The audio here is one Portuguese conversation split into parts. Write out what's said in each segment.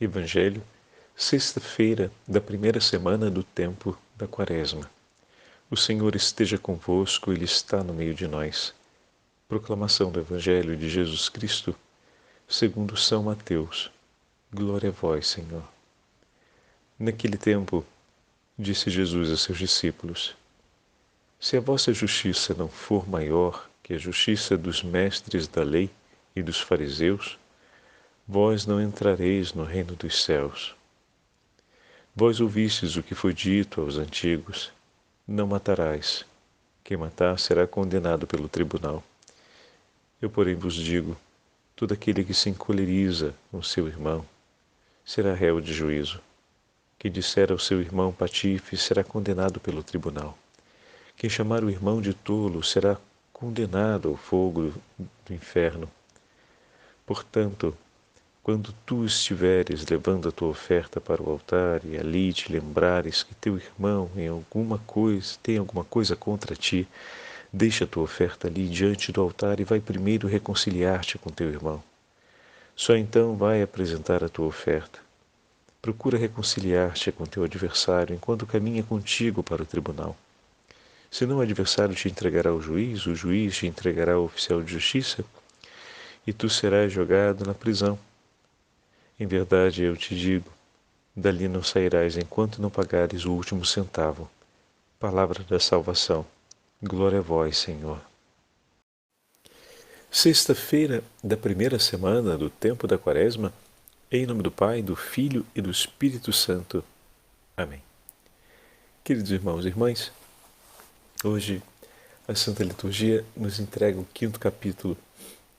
Evangelho, sexta-feira da primeira semana do tempo da Quaresma. O Senhor esteja convosco, Ele está no meio de nós. Proclamação do Evangelho de Jesus Cristo, segundo São Mateus. Glória a vós, Senhor. Naquele tempo, disse Jesus a seus discípulos: Se a vossa justiça não for maior que a justiça dos mestres da lei e dos fariseus, vós não entrareis no reino dos céus. Vós ouvistes o que foi dito aos antigos: não matarás. Quem matar será condenado pelo tribunal. Eu, porém, vos digo: todo aquele que se encoleriza com seu irmão será réu de juízo. Quem disser ao seu irmão patife será condenado pelo tribunal. Quem chamar o irmão de tolo será condenado ao fogo do inferno. Portanto, quando tu estiveres levando a tua oferta para o altar e ali te lembrares que teu irmão tem alguma coisa contra ti, deixa a tua oferta ali diante do altar e vai primeiro reconciliar-te com teu irmão. Só então vai apresentar a tua oferta. Procura reconciliar-te com teu adversário enquanto caminha contigo para o tribunal. Senão o adversário te entregará ao juiz, o juiz te entregará ao oficial de justiça e tu serás jogado na prisão. Em verdade, eu te digo, dali não sairás enquanto não pagares o último centavo. Palavra da salvação. Glória a vós, Senhor. Sexta-feira da primeira semana do tempo da Quaresma, em nome do Pai, do Filho e do Espírito Santo. Amém. Queridos irmãos e irmãs, hoje a Santa Liturgia nos entrega o 5º capítulo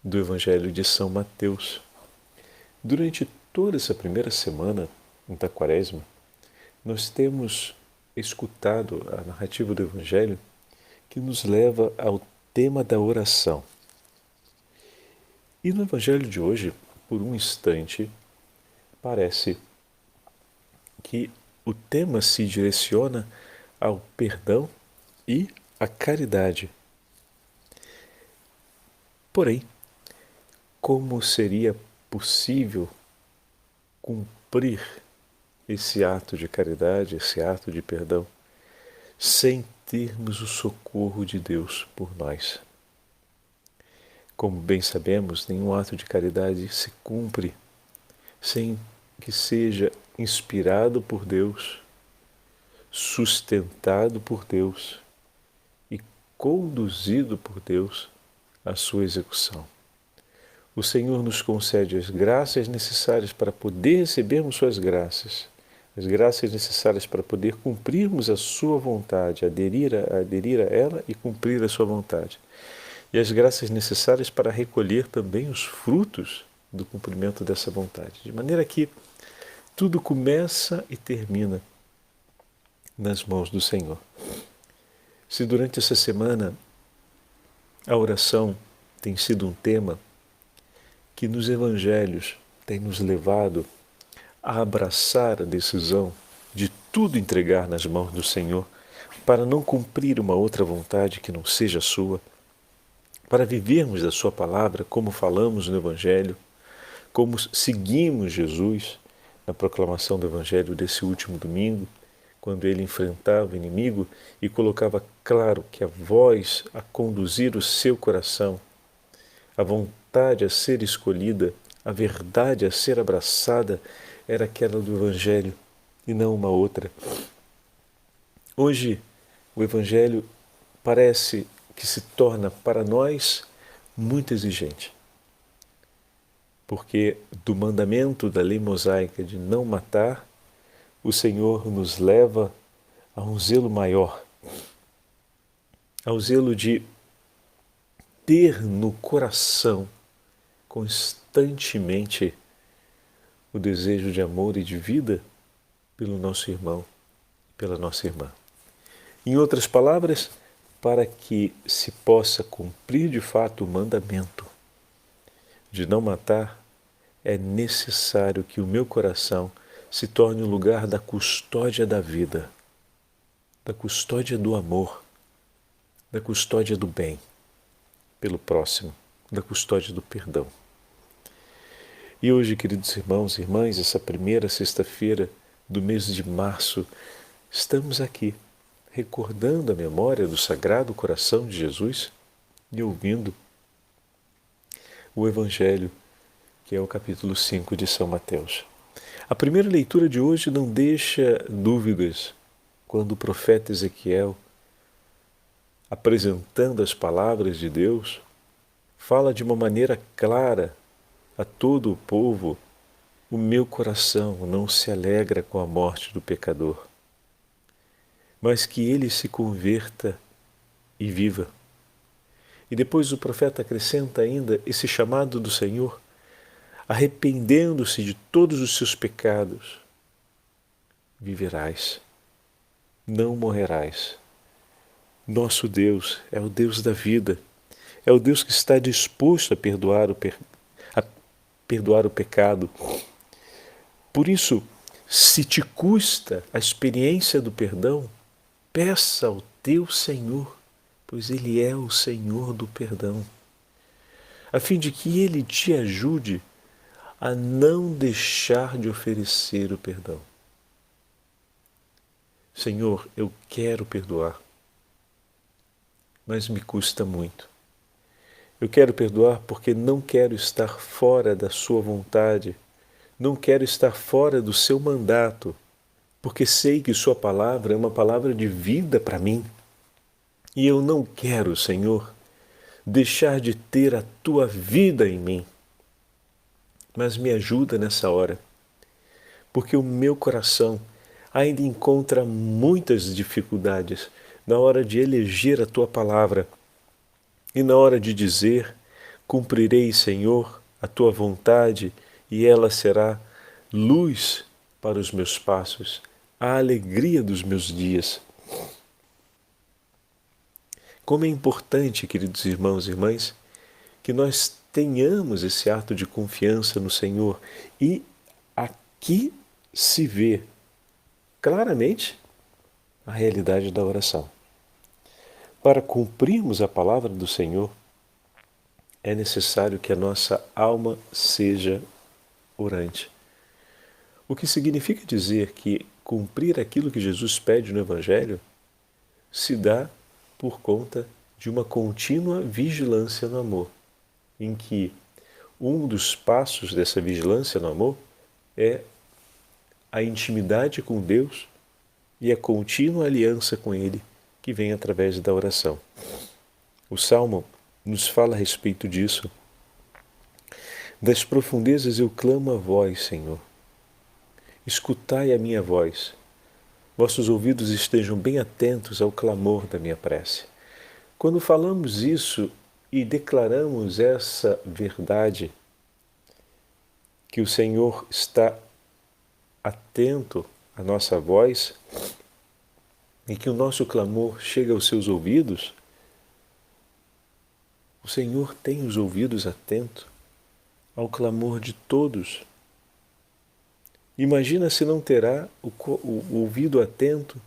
do Evangelho de São Mateus. Durante toda essa primeira semana da Quaresma, nós temos escutado a narrativa do Evangelho que nos leva ao tema da oração. E no Evangelho de hoje, por um instante, parece que o tema se direciona ao perdão e à caridade. Porém, como seria possível cumprir esse ato de caridade, esse ato de perdão, sem termos o socorro de Deus por nós? Como bem sabemos, nenhum ato de caridade se cumpre sem que seja inspirado por Deus, sustentado por Deus e conduzido por Deus à sua execução. O Senhor nos concede as graças necessárias para poder recebermos suas graças, as graças necessárias para poder cumprirmos a sua vontade, aderir a ela e cumprir a sua vontade. E as graças necessárias para recolher também os frutos do cumprimento dessa vontade. De maneira que tudo começa e termina nas mãos do Senhor. Se durante essa semana a oração tem sido um tema que nos evangelhos tem nos levado a abraçar a decisão de tudo entregar nas mãos do Senhor para não cumprir uma outra vontade que não seja a sua, para vivermos da sua palavra como falamos no Evangelho, como seguimos Jesus na proclamação do Evangelho desse último domingo, quando ele enfrentava o inimigo e colocava claro que a voz a conduzir o seu coração, a vontade a ser escolhida, a verdade a ser abraçada, era aquela do Evangelho e não uma outra. Hoje, o Evangelho parece que se torna para nós muito exigente, porque do mandamento da lei mosaica de não matar, o Senhor nos leva a um zelo maior, ao zelo de ter no coração constantemente o desejo de amor e de vida pelo nosso irmão, pela nossa irmã. Em outras palavras, para que se possa cumprir de fato o mandamento de não matar, é necessário que o meu coração se torne o lugar da custódia da vida, da custódia do amor, da custódia do bem pelo próximo, da custódia do perdão. E hoje, queridos irmãos e irmãs, essa primeira sexta-feira do mês de março, estamos aqui recordando a memória do Sagrado Coração de Jesus e ouvindo o Evangelho, que é o capítulo 5 de São Mateus. A primeira leitura de hoje não deixa dúvidas quando o profeta Ezequiel, apresentando as palavras de Deus, fala de uma maneira clara a todo o povo: o meu coração não se alegra com a morte do pecador, mas que ele se converta e viva. E depois o profeta acrescenta ainda esse chamado do Senhor: arrependendo-se de todos os seus pecados, viverás, não morrerás. Nosso Deus é o Deus da vida, é o Deus que está disposto a perdoar o pecado. Por isso, se te custa a experiência do perdão, peça ao teu Senhor, pois Ele é o Senhor do perdão, a fim de que Ele te ajude a não deixar de oferecer o perdão. Senhor, eu quero perdoar, mas me custa muito. Eu quero perdoar porque não quero estar fora da sua vontade, não quero estar fora do seu mandato, porque sei que sua palavra é uma palavra de vida para mim. E eu não quero, Senhor, deixar de ter a tua vida em mim. Mas me ajuda nessa hora, porque o meu coração ainda encontra muitas dificuldades na hora de eleger a tua palavra e na hora de dizer: cumprirei, Senhor, a tua vontade, e ela será luz para os meus passos, a alegria dos meus dias. Como é importante, queridos irmãos e irmãs, que nós tenhamos esse ato de confiança no Senhor. E aqui se vê claramente a realidade da oração. Para cumprirmos a palavra do Senhor, é necessário que a nossa alma seja orante. O que significa dizer que cumprir aquilo que Jesus pede no Evangelho se dá por conta de uma contínua vigilância no amor, em que um dos passos dessa vigilância no amor é a intimidade com Deus e a contínua aliança com Ele, que vem através da oração. O Salmo nos fala a respeito disso. Das profundezas eu clamo a vós, Senhor. Escutai a minha voz. Vossos ouvidos estejam bem atentos ao clamor da minha prece. Quando falamos isso e declaramos essa verdade, que o Senhor está atento à nossa voz e que o nosso clamor chega aos seus ouvidos, o Senhor tem os ouvidos atentos ao clamor de todos. Imagina se não terá o ouvido atento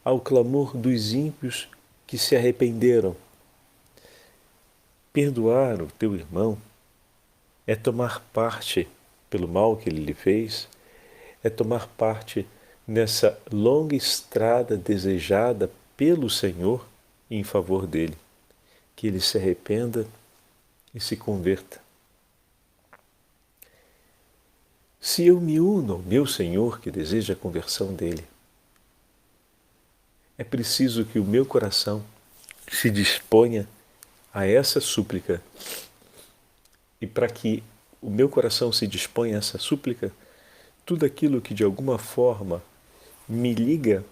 ao clamor dos ímpios que se arrependeram. Perdoar o teu irmão é tomar parte pelo mal que ele lhe fez, é tomar parte nessa longa estrada desejada pelo Senhor em favor dele, que ele se arrependa e se converta. Se eu me uno ao meu Senhor que deseja a conversão dele, é preciso que o meu coração se disponha a essa súplica. E para que o meu coração se disponha a essa súplica, tudo aquilo que de alguma forma me liga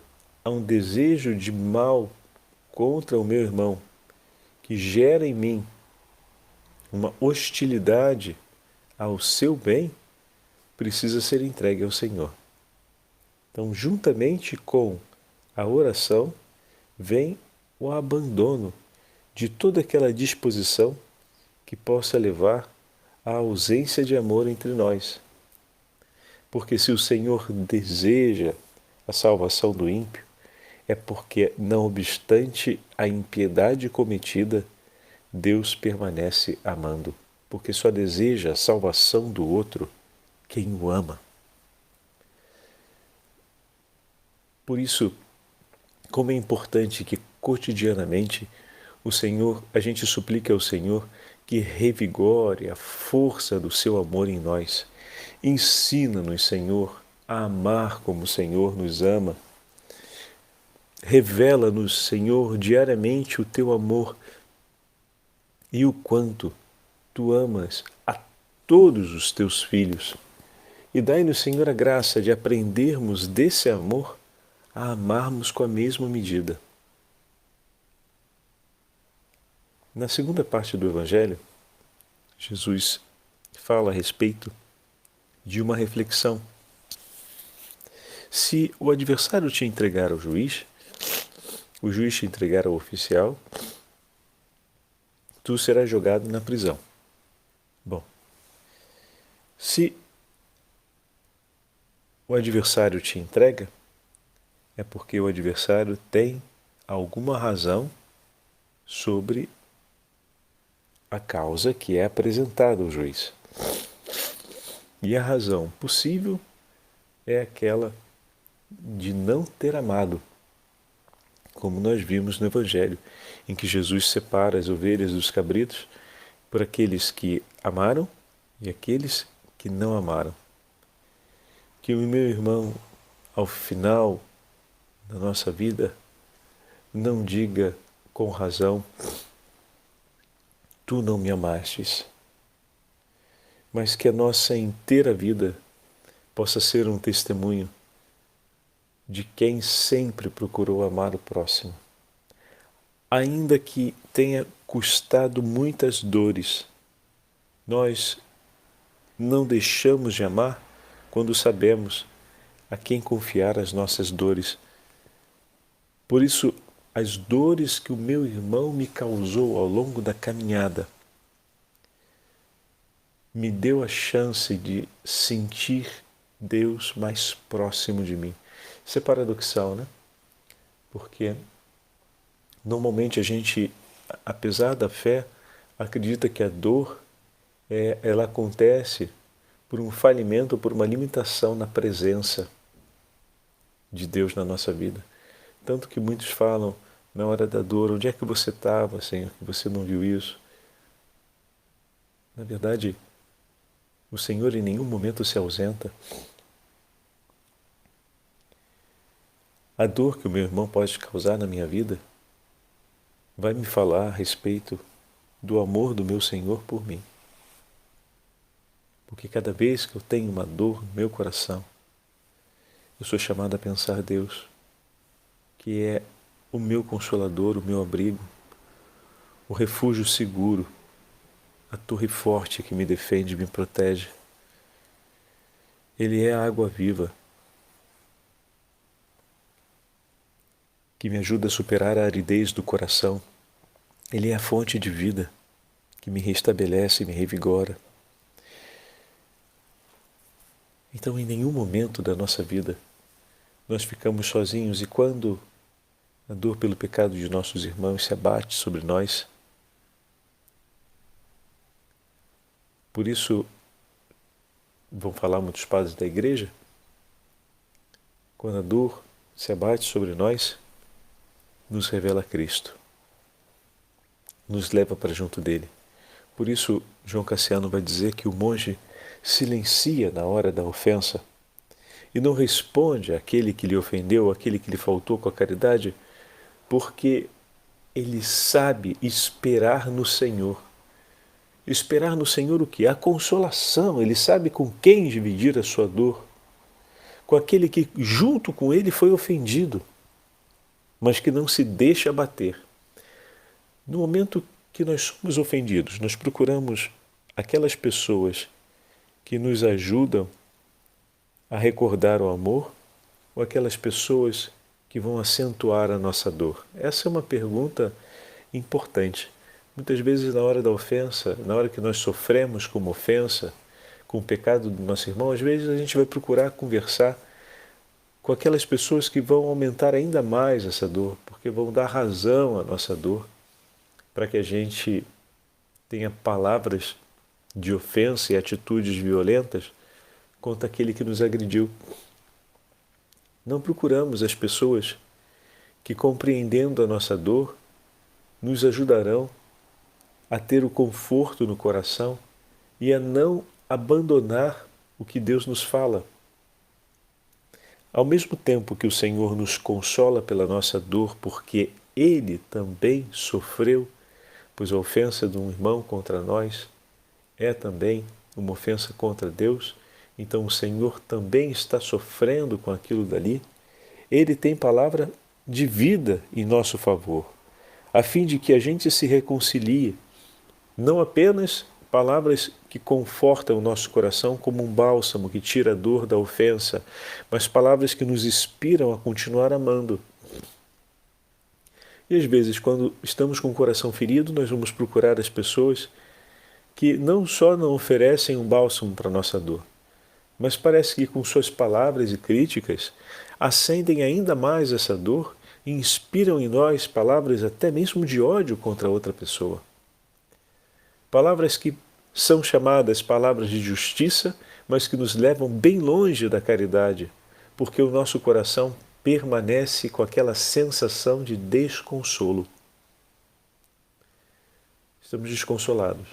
a um desejo de mal contra o meu irmão, que gera em mim uma hostilidade ao seu bem, precisa ser entregue ao Senhor. Então, juntamente com a oração, vem o abandono de toda aquela disposição que possa levar à ausência de amor entre nós. Porque se o Senhor deseja a salvação do ímpio, é porque, não obstante a impiedade cometida, Deus permanece amando. porque só deseja a salvação do outro quem o ama. Por isso, como é importante que cotidianamente a gente suplique ao Senhor que revigore a força do seu amor em nós. Ensina-nos, Senhor, a amar como o Senhor nos ama. Revela-nos, Senhor, diariamente o teu amor e o quanto tu amas a todos os teus filhos. E dai-nos, Senhor, a graça de aprendermos desse amor a amarmos com a mesma medida. Na segunda parte do Evangelho, Jesus fala a respeito de uma reflexão. Se o adversário te entregar ao juiz, o juiz te entregar ao oficial, tu serás jogado na prisão. Bom, se o adversário te entrega, é porque o adversário tem alguma razão sobre a causa que é apresentada ao juiz. E a razão possível é aquela de não ter amado, como nós vimos no Evangelho, em que Jesus separa as ovelhas dos cabritos por aqueles que amaram e aqueles que não amaram. Que o meu irmão, ao final da nossa vida, não diga com razão: tu não me amastes, mas que a nossa inteira vida possa ser um testemunho de quem sempre procurou amar o próximo, ainda que tenha custado muitas dores. Nós não deixamos de amar quando sabemos a quem confiar as nossas dores. Por isso, as dores que o meu irmão me causou ao longo da caminhada me deu a chance de sentir Deus mais próximo de mim. Isso é paradoxal, né? Porque normalmente a gente, apesar da fé, acredita que a dor ela acontece por um falimento, por uma limitação na presença de Deus na nossa vida. Tanto que muitos falam na hora da dor: onde é que você estava, Senhor, que você não viu isso? Na verdade, o Senhor em nenhum momento se ausenta. A dor que o meu irmão pode causar na minha vida vai me falar a respeito do amor do meu Senhor por mim. Porque cada vez que eu tenho uma dor no meu coração, eu sou chamado a pensar Deus, que é o meu consolador, o meu abrigo, o refúgio seguro, a torre forte que me defende e me protege. Ele é a água viva que me ajuda a superar a aridez do coração. Ele é a fonte de vida que me restabelece e me revigora. Então, em nenhum momento da nossa vida nós ficamos sozinhos, e quando a dor pelo pecado de nossos irmãos se abate sobre nós, por isso vão falar muitos padres da igreja, quando a dor se abate sobre nós, nos revela Cristo, nos leva para junto dele. Por isso, João Cassiano vai dizer que o monge silencia na hora da ofensa e não responde àquele que lhe ofendeu, àquele que lhe faltou com a caridade, porque ele sabe esperar no Senhor. Esperar no Senhor o quê? A consolação. Ele sabe com quem dividir a sua dor. Com aquele que junto com ele foi ofendido, mas que não se deixa abater. No momento que nós somos ofendidos, nós procuramos aquelas pessoas que nos ajudam a recordar o amor, ou aquelas pessoas que vão acentuar a nossa dor? Essa é uma pergunta importante. Muitas vezes, na hora da ofensa, na hora que nós sofremos com uma ofensa, com o pecado do nosso irmão, às vezes a gente vai procurar conversar com aquelas pessoas que vão aumentar ainda mais essa dor, porque vão dar razão à nossa dor, para que a gente tenha palavras de ofensa e atitudes violentas contra aquele que nos agrediu. Não procuramos as pessoas que, compreendendo a nossa dor, nos ajudarão a ter o conforto no coração e a não abandonar o que Deus nos fala. Ao mesmo tempo que o Senhor nos consola pela nossa dor, porque Ele também sofreu, pois a ofensa de um irmão contra nós é também uma ofensa contra Deus, então o Senhor também está sofrendo com aquilo dali. Ele tem palavra de vida em nosso favor, a fim de que a gente se reconcilie, não apenas palavras que confortam o nosso coração como um bálsamo que tira a dor da ofensa, mas palavras que nos inspiram a continuar amando. E às vezes, quando estamos com o coração ferido, nós vamos procurar as pessoas que não só não oferecem um bálsamo para a nossa dor, mas parece que com suas palavras e críticas acendem ainda mais essa dor e inspiram em nós palavras até mesmo de ódio contra outra pessoa. Palavras que são chamadas palavras de justiça, mas que nos levam bem longe da caridade, porque o nosso coração permanece com aquela sensação de desconsolo. Estamos desconsolados.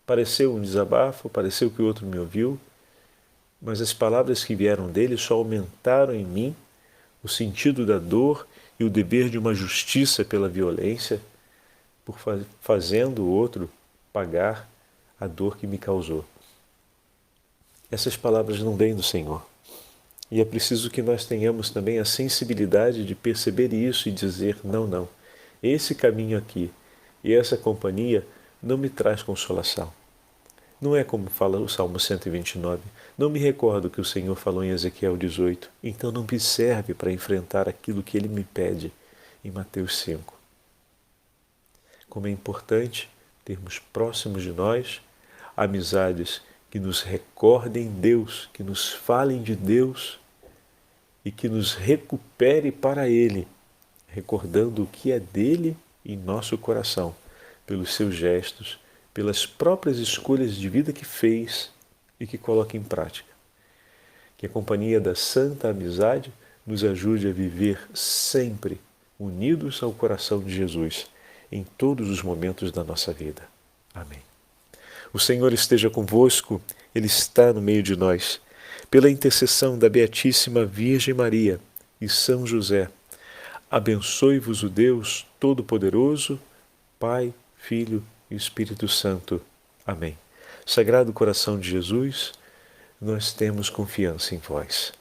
Pareceu um desabafo, pareceu que o outro me ouviu, mas as palavras que vieram dele só aumentaram em mim o sentido da dor e o dever de uma justiça pela violência, por fazendo o outro pagar a dor que me causou. Essas palavras não vêm do Senhor. E é preciso que nós tenhamos também a sensibilidade de perceber isso e dizer, não, esse caminho aqui e essa companhia não me traz consolação. Não é como fala o Salmo 129. Não me recordo que o Senhor falou em Ezequiel 18. Então não me serve para enfrentar aquilo que Ele me pede em Mateus 5. Como é importante termos próximos de nós amizades que nos recordem Deus, que nos falem de Deus e que nos recupere para Ele, recordando o que é dele em nosso coração, pelos seus gestos, pelas próprias escolhas de vida que fez e que coloca em prática. Que a companhia da santa amizade nos ajude a viver sempre unidos ao coração de Jesus, em todos os momentos da nossa vida. Amém. O Senhor esteja convosco, Ele está no meio de nós. Pela intercessão da Beatíssima Virgem Maria e São José, abençoe-vos o Deus Todo-Poderoso, Pai, Filho e Espírito Santo. Amém. Sagrado coração de Jesus, nós temos confiança em vós.